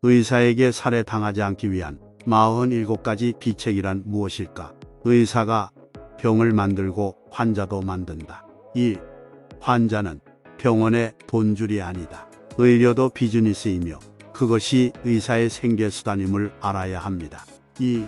의사에게 살해당하지 않기 위한 47가지 비책이란 무엇일까? 의사가 병을 만들고 환자도 만든다. 1. 환자는 병원의 돈줄이 아니다. 의료도 비즈니스이며 그것이 의사의 생계수단임을 알아야 합니다. 2.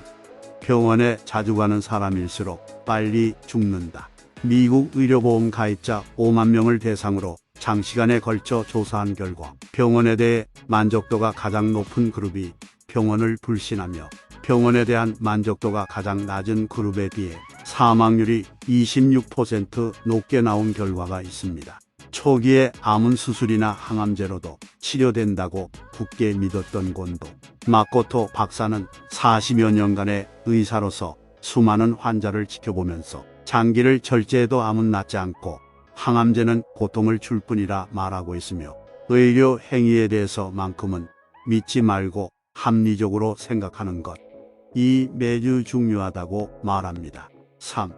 병원에 자주 가는 사람일수록 빨리 죽는다. 미국 의료보험 가입자 5만 명을 대상으로 장시간에 걸쳐 조사한 결과 병원에 대해 만족도가 가장 높은 그룹이 병원을 불신하며 병원에 대한 만족도가 가장 낮은 그룹에 비해 사망률이 26% 높게 나온 결과가 있습니다. 초기에 암은 수술이나 항암제로도 치료된다고 굳게 믿었던 곤도 마코토 박사는 40여 년간의 의사로서 수많은 환자를 지켜보면서 장기를 절제해도 암은 낫지 않고 항암제는 고통을 줄 뿐이라 말하고 있으며 의료 행위에 대해서만큼은 믿지 말고 합리적으로 생각하는 것. 이 매우 중요하다고 말합니다. 3.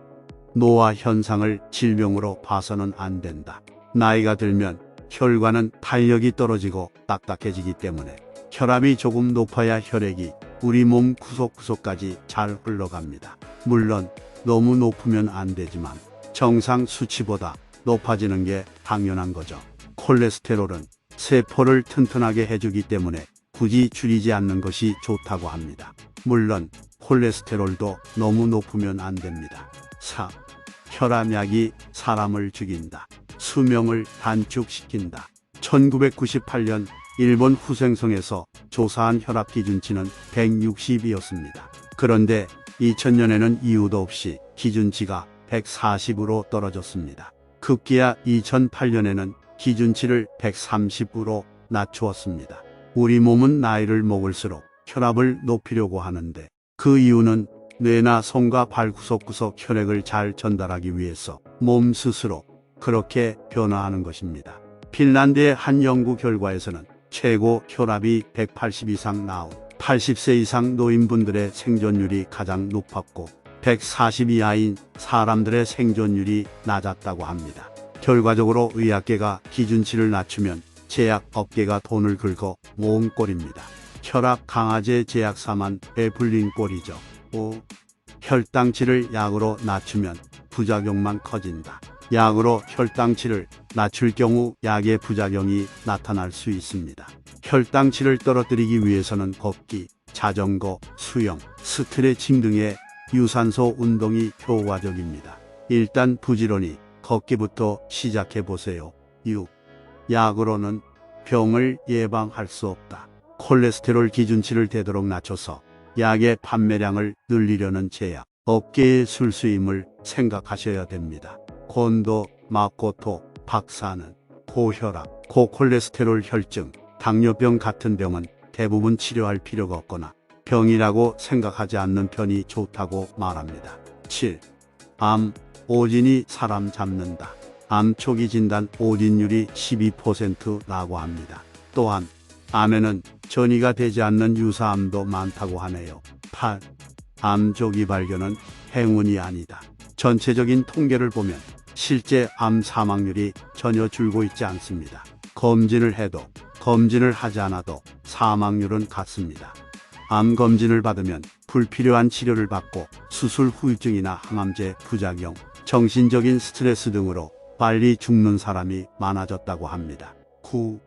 노화 현상을 질병으로 봐서는 안 된다. 나이가 들면 혈관은 탄력이 떨어지고 딱딱해지기 때문에 혈압이 조금 높아야 혈액이 우리 몸 구석구석까지 잘 흘러갑니다. 물론 너무 높으면 안 되지만 정상 수치보다 높아지는 게 당연한 거죠. 콜레스테롤은 세포를 튼튼하게 해주기 때문에 굳이 줄이지 않는 것이 좋다고 합니다. 물론 콜레스테롤도 너무 높으면 안 됩니다. 4. 혈압약이 사람을 죽인다. 수명을 단축시킨다. 1998년 일본 후생성에서 조사한 혈압 기준치는 160이었습니다. 그런데 2000년에는 이유도 없이 기준치가 140으로 떨어졌습니다. 급기야 2008년에는 기준치를 130으로 낮추었습니다. 우리 몸은 나이를 먹을수록 혈압을 높이려고 하는데 그 이유는 뇌나 손과 발 구석구석 혈액을 잘 전달하기 위해서 몸 스스로 그렇게 변화하는 것입니다. 핀란드의 한 연구 결과에서는 최고 혈압이 180 이상 나온 80세 이상 노인분들의 생존율이 가장 높았고 140 이하인 사람들의 생존율이 낮았다고 합니다. 결과적으로 의학계가 기준치를 낮추면 제약업계가 돈을 긁어 모은 꼴입니다. 혈압 강화제 제약사만 배불린 꼴이죠. 5. 혈당치를 약으로 낮추면 부작용만 커진다. 약으로 혈당치를 낮출 경우 약의 부작용이 나타날 수 있습니다. 혈당치를 떨어뜨리기 위해서는 걷기, 자전거, 수영, 스트레칭 등의 유산소 운동이 효과적입니다. 일단 부지런히 걷기부터 시작해 보세요. 6. 약으로는 병을 예방할 수 없다. 콜레스테롤 기준치를 되도록 낮춰서 약의 판매량을 늘리려는 제약 업계의 술수임을 생각하셔야 됩니다. 곤도 마코토 박사는 고혈압, 고콜레스테롤 혈증, 당뇨병 같은 병은 대부분 치료할 필요가 없거나 병이라고 생각하지 않는 편이 좋다고 말합니다. 7. 암, 오진이 사람 잡는다. 암 초기 진단 오진율이 12%라고 합니다. 또한 암에는 전이가 되지 않는 유사암도 많다고 하네요. 8. 암 조기 발견은 행운이 아니다. 전체적인 통계를 보면 실제 암 사망률이 전혀 줄고 있지 않습니다. 검진을 해도 검진을 하지 않아도 사망률은 같습니다. 암 검진을 받으면 불필요한 치료를 받고 수술 후유증이나 항암제 부작용, 정신적인 스트레스 등으로 빨리 죽는 사람이 많아졌다고 합니다. 9.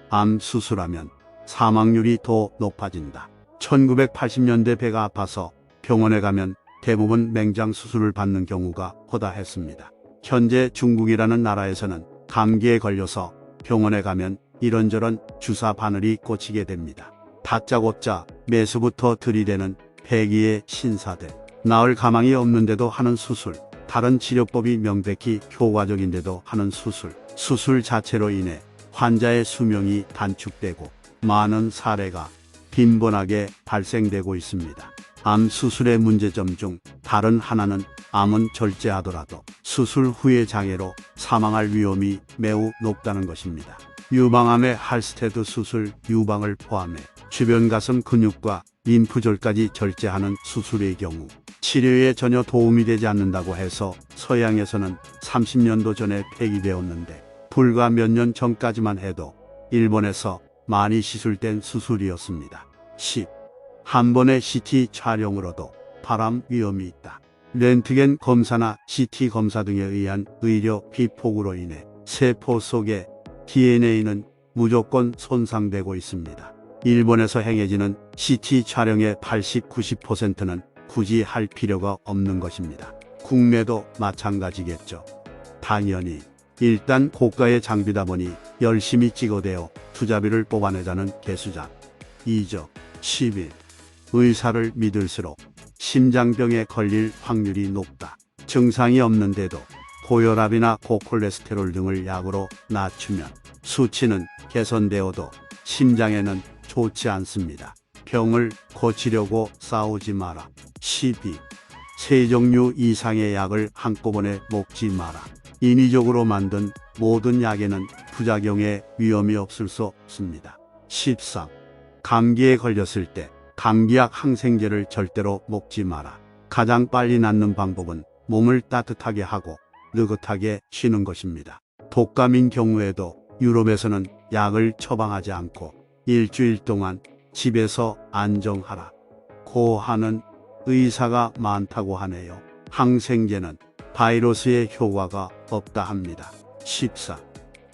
암 수술하면 사망률이 더 높아진다. 1980년대 배가 아파서 병원에 가면 대부분 맹장 수술을 받는 경우가 허다했습니다. 현재 중국이라는 나라에서는 감기에 걸려서 병원에 가면 이런저런 주사 바늘이 꽂히게 됩니다. 다짜고짜 매수부터 들이대는 폐기의 신사들. 나을 가망이 없는데도 하는 수술, 다른 치료법이 명백히 효과적인데도 하는 수술. 수술 자체로 인해 환자의 수명이 단축되고 많은 사례가 빈번하게 발생되고 있습니다. 암 수술의 문제점 중 다른 하나는 암은 절제하더라도 수술 후의 장애로 사망할 위험이 매우 높다는 것입니다. 유방암의 할스테드 수술 유방을 포함해 주변 가슴 근육과 림프절까지 절제하는 수술의 경우 치료에 전혀 도움이 되지 않는다고 해서 서양에서는 30년도 전에 폐기되었는데 불과 몇 년 전까지만 해도 일본에서 많이 시술된 수술이었습니다. 10. 한 번의 CT 촬영으로도 발암 위험이 있다. 렌트겐 검사나 CT 검사 등에 의한 의료 피폭으로 인해 세포 속의 DNA는 무조건 손상되고 있습니다. 일본에서 행해지는 CT 촬영의 80-90%는 굳이 할 필요가 없는 것입니다. 국내도 마찬가지겠죠. 당연히 일단 고가의 장비다 보니 열심히 찍어대어 투자비를 뽑아내자는 개수작. 2적 11. 의사를 믿을수록 심장병에 걸릴 확률이 높다. 증상이 없는데도 고혈압이나 고콜레스테롤 등을 약으로 낮추면 수치는 개선되어도 심장에는 좋지 않습니다. 병을 고치려고 싸우지 마라. 12. 세 종류 이상의 약을 한꺼번에 먹지 마라. 인위적으로 만든 모든 약에는 부작용의 위험이 없을 수 없습니다. 13. 감기에 걸렸을 때 감기약 항생제를 절대로 먹지 마라. 가장 빨리 낫는 방법은 몸을 따뜻하게 하고 느긋하게 쉬는 것입니다. 독감인 경우에도 유럽에서는 약을 처방하지 않고 일주일 동안 집에서 안정하라 고 하는 의사가 많다고 하네요. 항생제는 바이러스의 효과가 없다 합니다. 14.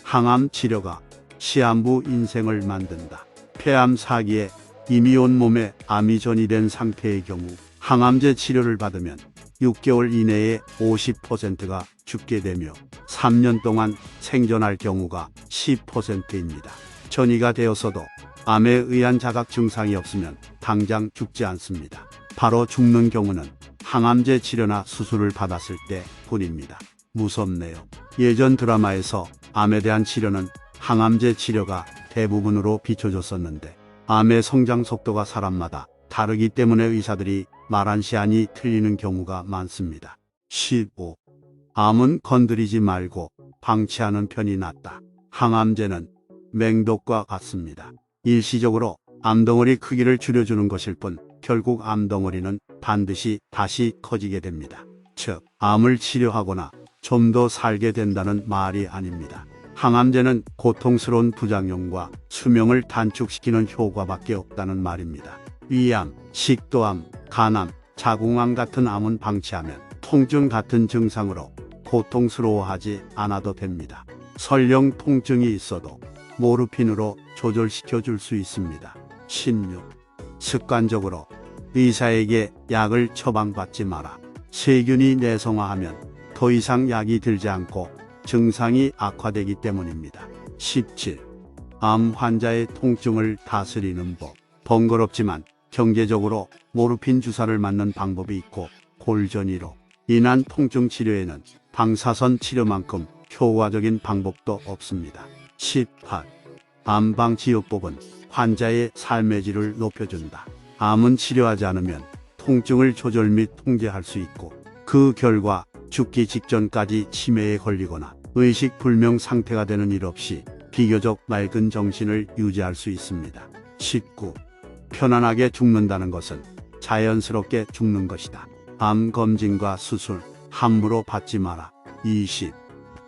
항암 치료가 시한부 인생을 만든다. 폐암 사기에 이미 온몸에 암이 전이된 상태의 경우 항암제 치료를 받으면 6개월 이내에 50%가 죽게 되며 3년 동안 생존할 경우가 10%입니다. 전이가 되었어도 암에 의한 자각 증상이 없으면 당장 죽지 않습니다. 바로 죽는 경우는 항암제 치료나 수술을 받았을 때 뿐입니다. 무섭네요. 예전 드라마에서 암에 대한 치료는 항암제 치료가 대부분으로 비춰졌었는데 암의 성장 속도가 사람마다 다르기 때문에 의사들이 말한 시한이 틀리는 경우가 많습니다. 15. 암은 건드리지 말고 방치하는 편이 낫다. 항암제는 맹독과 같습니다. 일시적으로 암덩어리 크기를 줄여주는 것일 뿐 결국 암덩어리는 반드시 다시 커지게 됩니다. 즉, 암을 치료하거나 좀 더 살게 된다는 말이 아닙니다. 항암제는 고통스러운 부작용과 수명을 단축시키는 효과밖에 없다는 말입니다. 위암, 식도암, 간암, 자궁암 같은 암은 방치하면 통증 같은 증상으로 고통스러워하지 않아도 됩니다. 설령 통증이 있어도 모르핀으로 조절시켜 줄 수 있습니다. 16. 습관적으로 의사에게 약을 처방받지 마라. 세균이 내성화하면 더 이상 약이 들지 않고 증상이 악화되기 때문입니다. 17. 암 환자의 통증을 다스리는 법. 번거롭지만 경제적으로 모르핀 주사를 맞는 방법이 있고 골전이로 인한 통증 치료에는 방사선 치료만큼 효과적인 방법도 없습니다. 18. 암방치요법은 환자의 삶의 질을 높여준다. 암은 치료하지 않으면 통증을 조절 및 통제할 수 있고 그 결과 죽기 직전까지 치매에 걸리거나 의식불명 상태가 되는 일 없이 비교적 맑은 정신을 유지할 수 있습니다. 19. 편안하게 죽는다는 것은 자연스럽게 죽는 것이다. 암 검진과 수술 함부로 받지 마라. 20.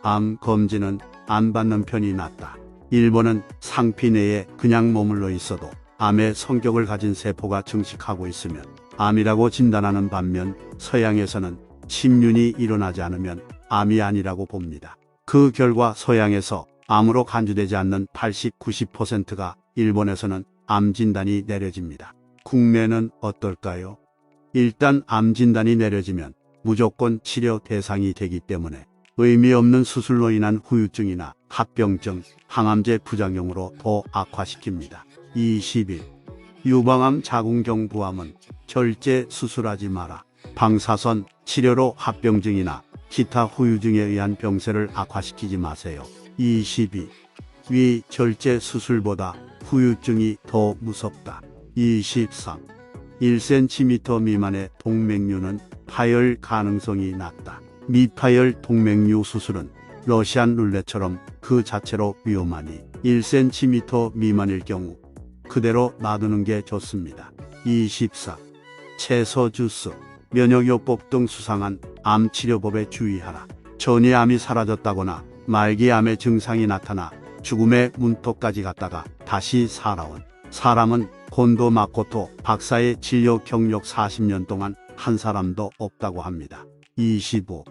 암 검진은 안 받는 편이 낫다. 일본은 상피 내에 그냥 머물러 있어도 암의 성격을 가진 세포가 증식하고 있으면 암이라고 진단하는 반면 서양에서는 침륜이 일어나지 않으면 암이 아니라고 봅니다. 그 결과 서양에서 암으로 간주되지 않는 80-90%가 일본에서는 암 진단이 내려집니다. 국내는 어떨까요? 일단 암 진단이 내려지면 무조건 치료 대상이 되기 때문에 의미 없는 수술로 인한 후유증이나 합병증, 항암제 부작용으로 더 악화시킵니다. 21. 유방암, 자궁경 부암은 절제 수술하지 마라. 방사선 치료로 합병증이나 기타 후유증에 의한 병세를 악화시키지 마세요. 22. 위 절제 수술보다 후유증이 더 무섭다. 23. 1cm 미만의 동맥류는 파열 가능성이 낮다. 미파열 동맥류 수술은 러시안 룰렛처럼 그 자체로 위험하니 1cm 미만일 경우 그대로 놔두는 게 좋습니다. 24. 채소 주스, 면역요법 등 수상한 암 치료법에 주의하라. 전이암이 사라졌다거나 말기암의 증상이 나타나 죽음의 문턱까지 갔다가 다시 살아온 사람은 곤도 마코토 박사의 진료 경력 40년 동안 한 사람도 없다고 합니다. 25.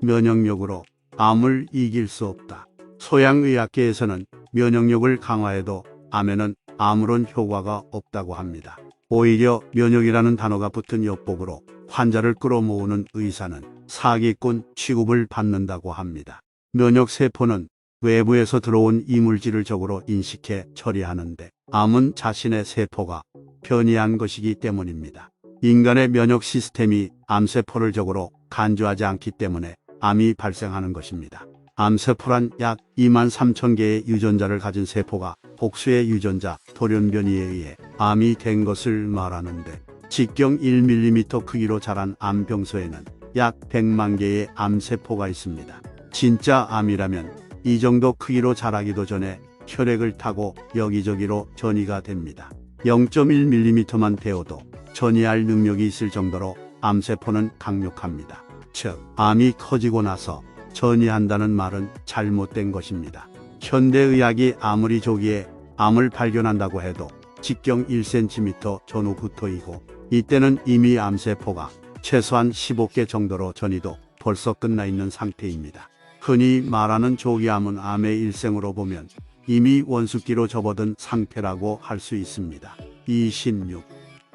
면역력으로 암을 이길 수 없다. 소양의학계에서는 면역력을 강화해도 암에는 아무런 효과가 없다고 합니다. 오히려 면역이라는 단어가 붙은 엿복으로 환자를 끌어모으는 의사는 사기꾼 취급을 받는다고 합니다. 면역세포는 외부에서 들어온 이물질을 적으로 인식해 처리하는데 암은 자신의 세포가 변이한 것이기 때문입니다. 인간의 면역 시스템이 암세포를 적으로 간주하지 않기 때문에 암이 발생하는 것입니다. 암세포란 약 23,000개의 유전자를 가진 세포가 복수의 유전자 돌연변이에 의해 암이 된 것을 말하는데 직경 1mm 크기로 자란 암병소에는 약 100만 개의 암세포가 있습니다. 진짜 암이라면 이 정도 크기로 자라기도 전에 혈액을 타고 여기저기로 전이가 됩니다. 0.1mm만 되어도 전이할 능력이 있을 정도로 암세포는 강력합니다. 즉, 암이 커지고 나서 전이한다는 말은 잘못된 것입니다. 현대의학이 아무리 조기에 암을 발견한다고 해도 직경 1cm 전후부터이고 이때는 이미 암세포가 최소한 15개 정도로 전이도 벌써 끝나 있는 상태입니다. 흔히 말하는 조기암은 암의 일생으로 보면 이미 원숙기로 접어든 상태라고 할 수 있습니다. 26.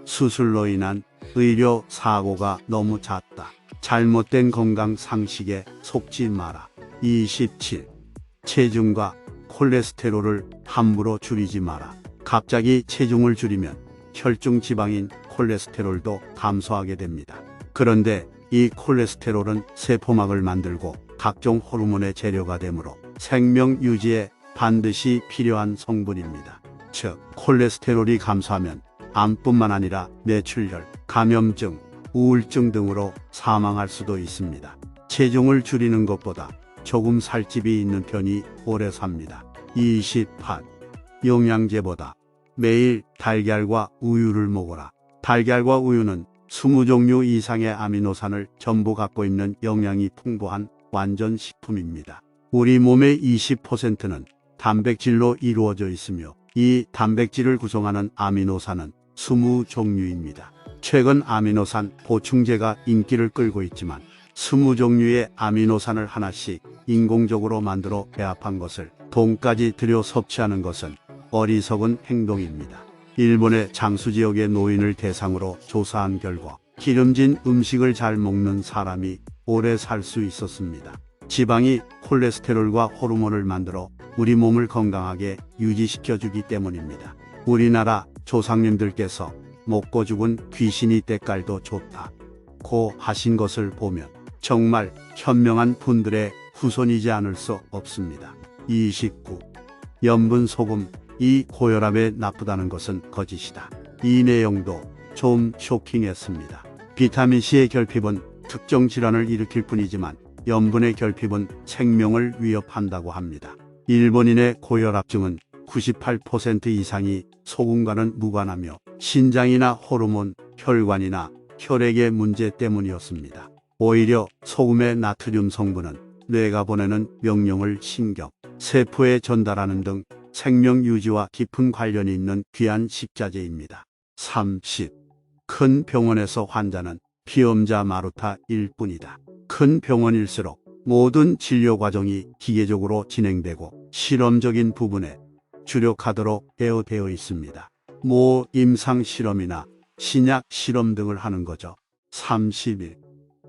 수술로 인한 의료 사고가 너무 잦다. 잘못된 건강 상식에 속지 마라. 27. 체중과 콜레스테롤을 함부로 줄이지 마라. 갑자기 체중을 줄이면 혈중 지방인 콜레스테롤도 감소하게 됩니다. 그런데 이 콜레스테롤은 세포막을 만들고 각종 호르몬의 재료가 되므로 생명 유지에 반드시 필요한 성분입니다. 즉, 콜레스테롤이 감소하면 암뿐만 아니라 뇌출혈, 감염증, 우울증 등으로 사망할 수도 있습니다. 체중을 줄이는 것보다 조금 살집이 있는 편이 오래 삽니다. 28. 영양제보다 매일 달걀과 우유를 먹어라. 달걀과 우유는 20종류 이상의 아미노산을 전부 갖고 있는 영양이 풍부한 완전 식품입니다. 우리 몸의 20%는 단백질로 이루어져 있으며 이 단백질을 구성하는 아미노산은 20종류입니다. 최근 아미노산 보충제가 인기를 끌고 있지만 20종류의 아미노산을 하나씩 인공적으로 만들어 배합한 것을 돈까지 들여 섭취하는 것은 어리석은 행동입니다. 일본의 장수 지역의 노인을 대상으로 조사한 결과 기름진 음식을 잘 먹는 사람이 오래 살 수 있었습니다. 지방이 콜레스테롤과 호르몬을 만들어 우리 몸을 건강하게 유지시켜주기 때문입니다. 우리나라 조상님들께서 먹고 죽은 귀신이 때깔도 좋다고 하신 것을 보면 정말 현명한 분들의 후손이지 않을 수 없습니다. 29. 염분 소금, 이 고혈압에 나쁘다는 것은 거짓이다. 이 내용도 좀 쇼킹했습니다. 비타민C의 결핍은 특정 질환을 일으킬 뿐이지만 염분의 결핍은 생명을 위협한다고 합니다. 일본인의 고혈압증은 98% 이상이 소금과는 무관하며 신장이나 호르몬, 혈관이나 혈액의 문제 때문이었습니다. 오히려 소금의 나트륨 성분은 뇌가 보내는 명령을 신경, 세포에 전달하는 등 생명 유지와 깊은 관련이 있는 귀한 식자재입니다. 30. 큰 병원에서 환자는 피험자 마루타일 뿐이다. 큰 병원일수록 모든 진료 과정이 기계적으로 진행되고 실험적인 부분에 주력하도록 되어 있습니다. 임상 실험이나 신약 실험 등을 하는 거죠. 31.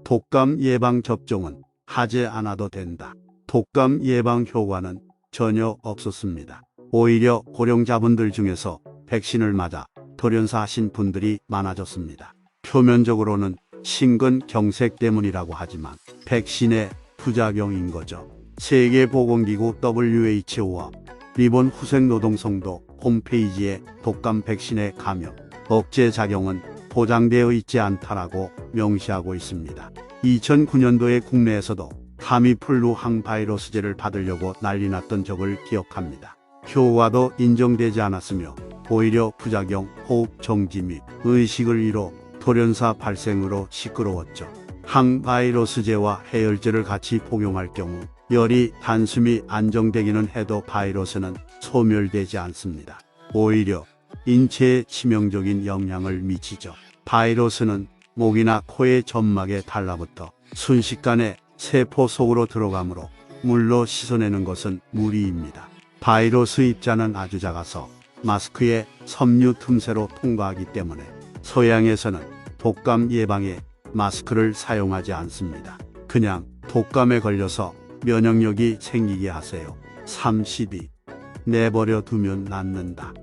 독감 예방 접종은 하지 않아도 된다. 독감 예방 효과는 전혀 없었습니다. 오히려 고령자분들 중에서 백신을 맞아 돌연사하신 분들이 많아졌습니다. 표면적으로는 심근경색 때문이라고 하지만 백신의 부작용인 거죠. 세계보건기구 WHO와 일본 후생노동성도 홈페이지에 독감 백신의 감염, 억제 작용은 보장되어 있지 않다라고 명시하고 있습니다. 2009년도에 국내에서도 타미플루 항바이러스제를 받으려고 난리 났던 적을 기억합니다. 효과도 인정되지 않았으며 오히려 부작용, 호흡 정지 및 의식을 잃어 돌연사 발생으로 시끄러웠죠. 항바이러스제와 해열제를 같이 복용할 경우 열이 단숨이 안정되기는 해도 바이러스는 소멸되지 않습니다. 오히려 인체에 치명적인 영향을 미치죠. 바이러스는 목이나 코의 점막에 달라붙어 순식간에 세포 속으로 들어가므로 물로 씻어내는 것은 무리입니다. 바이러스 입자는 아주 작아서 마스크의 섬유 틈새로 통과하기 때문에 서양에서는 독감 예방에 마스크를 사용하지 않습니다. 그냥 독감에 걸려서 면역력이 생기게 하세요. 32. 내버려 두면 낫는다.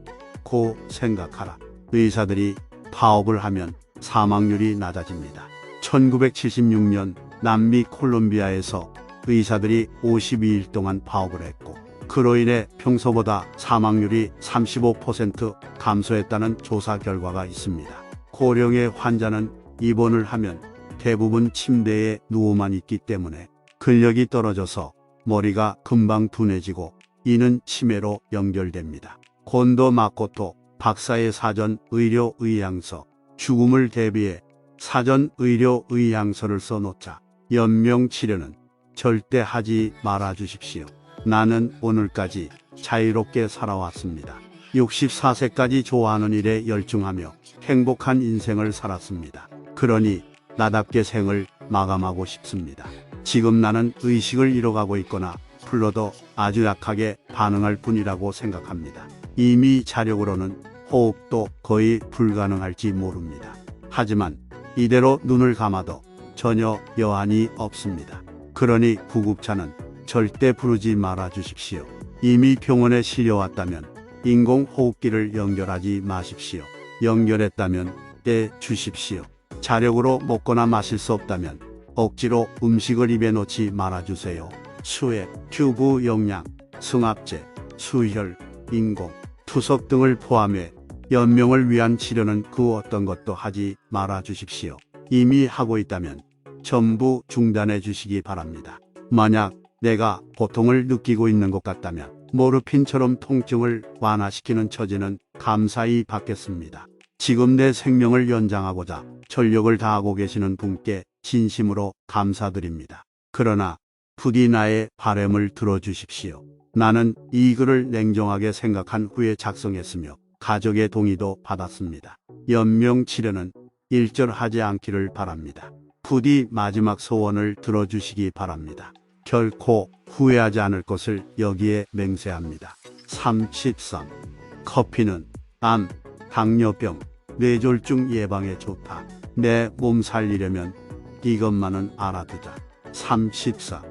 고 생각하라. 의사들이 파업을 하면 사망률이 낮아집니다. 1976년 남미 콜롬비아에서 의사들이 52일 동안 파업을 했고 그로 인해 평소보다 사망률이 35% 감소했다는 조사 결과가 있습니다. 고령의 환자는 입원을 하면 대부분 침대에 누워만 있기 때문에 근력이 떨어져서 머리가 금방 둔해지고 이는 치매로 연결됩니다. 곤도 마코토 박사의 사전 의료 의향서. 죽음을 대비해 사전 의료 의향서를 써놓자. 연명 치료는 절대 하지 말아 주십시오. 나는 오늘까지 자유롭게 살아왔습니다. 64세까지 좋아하는 일에 열중하며 행복한 인생을 살았습니다. 그러니 나답게 생을 마감하고 싶습니다. 지금 나는 의식을 잃어가고 있거나 불러도 아주 약하게 반응할 뿐이라고 생각합니다. 이미 자력으로는 호흡도 거의 불가능할지 모릅니다. 하지만 이대로 눈을 감아도 전혀 여한이 없습니다. 그러니 구급차는 절대 부르지 말아 주십시오. 이미 병원에 실려왔다면 인공호흡기를 연결하지 마십시오. 연결했다면 떼 주십시오. 자력으로 먹거나 마실 수 없다면 억지로 음식을 입에 넣지 말아주세요. 수액, 튜브 영양, 승합제, 수혈, 인공, 투석 등을 포함해 연명을 위한 치료는 그 어떤 것도 하지 말아주십시오. 이미 하고 있다면 전부 중단해 주시기 바랍니다. 만약 내가 고통을 느끼고 있는 것 같다면 모르핀처럼 통증을 완화시키는 처지는 감사히 받겠습니다. 지금 내 생명을 연장하고자 전력을 다하고 계시는 분께 진심으로 감사드립니다. 그러나 부디 나의 바람을 들어주십시오. 나는 이 글을 냉정하게 생각한 후에 작성했으며 가족의 동의도 받았습니다. 연명 치료는 일절하지 않기를 바랍니다. 부디 마지막 소원을 들어주시기 바랍니다. 결코 후회하지 않을 것을 여기에 맹세합니다. 33. 커피는 암, 당뇨병, 뇌졸중 예방에 좋다. 내 몸 살리려면 이것만은 알아두자. 34.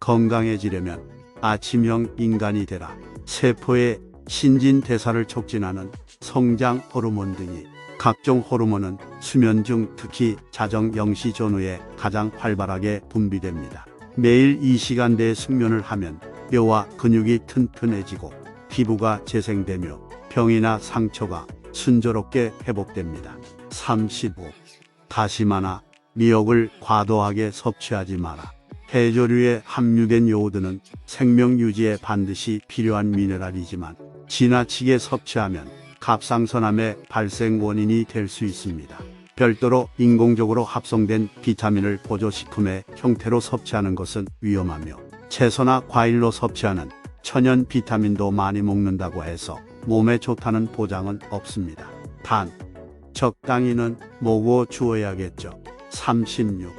건강해지려면 아침형 인간이 되라. 세포의 신진대사를 촉진하는 성장 호르몬 등이 각종 호르몬은 수면 중 특히 자정 0시 전후에 가장 활발하게 분비됩니다. 매일 이 시간대에 숙면을 하면 뼈와 근육이 튼튼해지고 피부가 재생되며 병이나 상처가 순조롭게 회복됩니다. 35. 다시마나 미역을 과도하게 섭취하지 마라. 해조류에 함유된 요오드는 생명 유지에 반드시 필요한 미네랄이지만 지나치게 섭취하면 갑상선암의 발생 원인이 될 수 있습니다. 별도로 인공적으로 합성된 비타민을 보조식품의 형태로 섭취하는 것은 위험하며 채소나 과일로 섭취하는 천연 비타민도 많이 먹는다고 해서 몸에 좋다는 보장은 없습니다. 단, 적당히는 먹어 주어야겠죠. 36.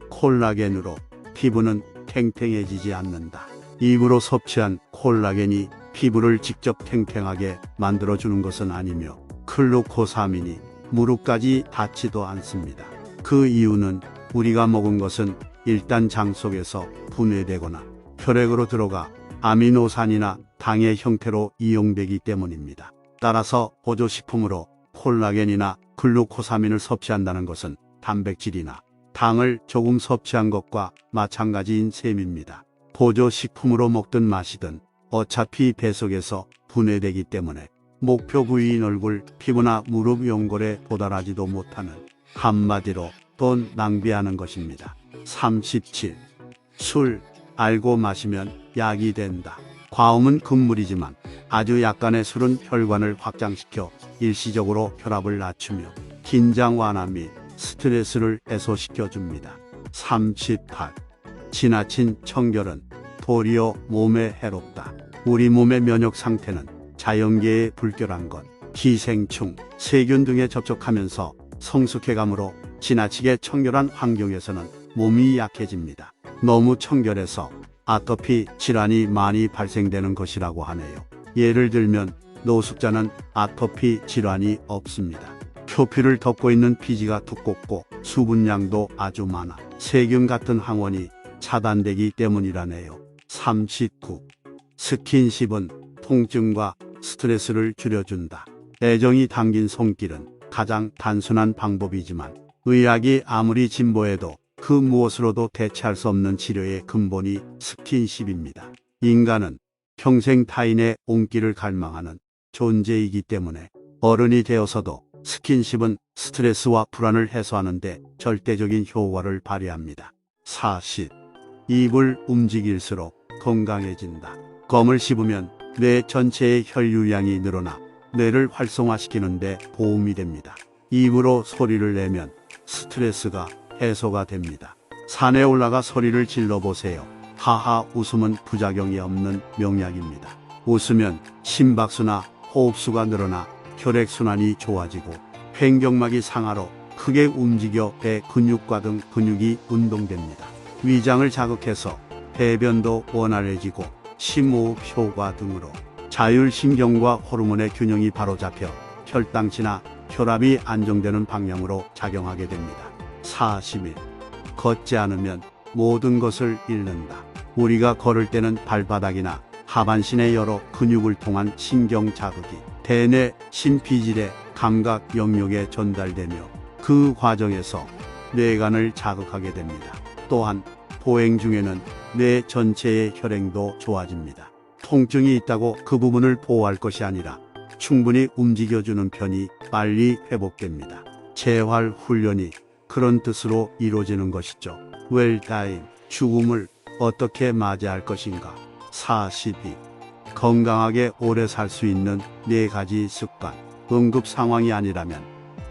콜라겐으로 피부는 탱탱해지지 않는다. 입으로 섭취한 콜라겐이 피부를 직접 탱탱하게 만들어주는 것은 아니며 클루코사민이 무릎까지 닿지도 않습니다. 그 이유는 우리가 먹은 것은 일단 장 속에서 분해되거나 혈액으로 들어가 아미노산이나 당의 형태로 이용되기 때문입니다. 따라서 보조식품으로 콜라겐이나 글루코사민을 섭취한다는 것은 단백질이나 당을 조금 섭취한 것과 마찬가지인 셈입니다. 보조식품으로 먹든 마시든 어차피 배 속에서 분해되기 때문에 목표 부위인 얼굴, 피부나 무릎 연골에 도달하지도 못하는, 한마디로 돈 낭비하는 것입니다. 37. 술, 알고 마시면 약이 된다. 과음은 금물이지만 아주 약간의 술은 혈관을 확장시켜 일시적으로 혈압을 낮추며 긴장 완화 및 스트레스를 해소시켜 줍니다. 38. 지나친 청결은 도리어 몸에 해롭다. 우리 몸의 면역 상태는 자연계에 불결한 것, 기생충, 세균 등에 접촉하면서 성숙해감으로 지나치게 청결한 환경에서는 몸이 약해집니다. 너무 청결해서 아토피 질환이 많이 발생되는 것이라고 하네요. 예를 들면 노숙자는 아토피 질환이 없습니다. 표피를 덮고 있는 피지가 두껍고 수분량도 아주 많아 세균 같은 항원이 차단되기 때문이라네요. 39. 스킨십은 통증과 스트레스를 줄여준다. 애정이 담긴 손길은 가장 단순한 방법이지만 의학이 아무리 진보해도 그 무엇으로도 대체할 수 없는 치료의 근본이 스킨십입니다. 인간은 평생 타인의 온기를 갈망하는 존재이기 때문에 어른이 되어서도 스킨십은 스트레스와 불안을 해소하는 데 절대적인 효과를 발휘합니다. 40. 입을 움직일수록 건강해진다. 껌을 씹으면 뇌 전체의 혈류량이 늘어나 뇌를 활성화시키는 데 도움이 됩니다. 입으로 소리를 내면 스트레스가 해소가 됩니다. 산에 올라가 소리를 질러보세요. 하하. 웃음은 부작용이 없는 명약입니다. 웃으면 심박수나 호흡수가 늘어나 혈액순환이 좋아지고 횡격막이 상하로 크게 움직여 배 근육과 등 근육이 운동됩니다. 위장을 자극해서 배변도 원활해지고 심호흡 효과 등으로 자율신경과 호르몬의 균형이 바로잡혀 혈당치나 혈압이 안정되는 방향으로 작용하게 됩니다. 41. 걷지 않으면 모든 것을 잃는다. 우리가 걸을 때는 발바닥이나 하반신의 여러 근육을 통한 신경 자극이 대뇌 심피질의 감각 영역에 전달되며 그 과정에서 뇌관을 자극하게 됩니다. 또한 보행 중에는 뇌 전체의 혈행도 좋아집니다. 통증이 있다고 그 부분을 보호할 것이 아니라 충분히 움직여주는 편이 빨리 회복됩니다. 재활 훈련이 그런 뜻으로 이루어지는 것이죠. 웰다임, 죽음을 어떻게 맞이할 것인가. 42. 건강하게 오래 살 수 있는 4가지 습관. 응급 상황이 아니라면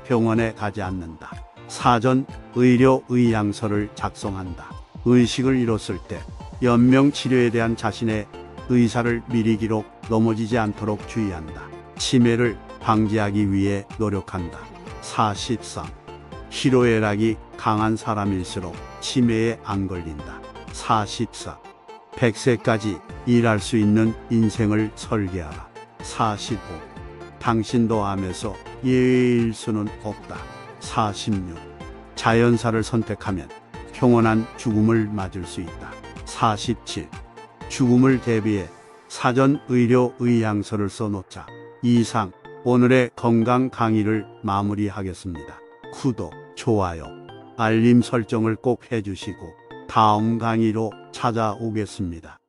병원에 가지 않는다. 사전 의료 의향서를 작성한다. 의식을 잃었을 때 연명 치료에 대한 자신의 의사를 미리 기록, 넘어지지 않도록 주의한다. 치매를 방지하기 위해 노력한다. 43. 희로애락이 강한 사람일수록 치매에 안 걸린다. 44. 100세까지 일할 수 있는 인생을 설계하라. 45. 당신도 암에서 예외일 수는 없다. 46. 자연사를 선택하면 평온한 죽음을 맞을 수 있다. 47. 죽음을 대비해 사전 의료 의향서를 써놓자. 이상 오늘의 건강 강의를 마무리하겠습니다. 구독, 좋아요, 알림 설정을 꼭 해주시고 다음 강의로 찾아오겠습니다.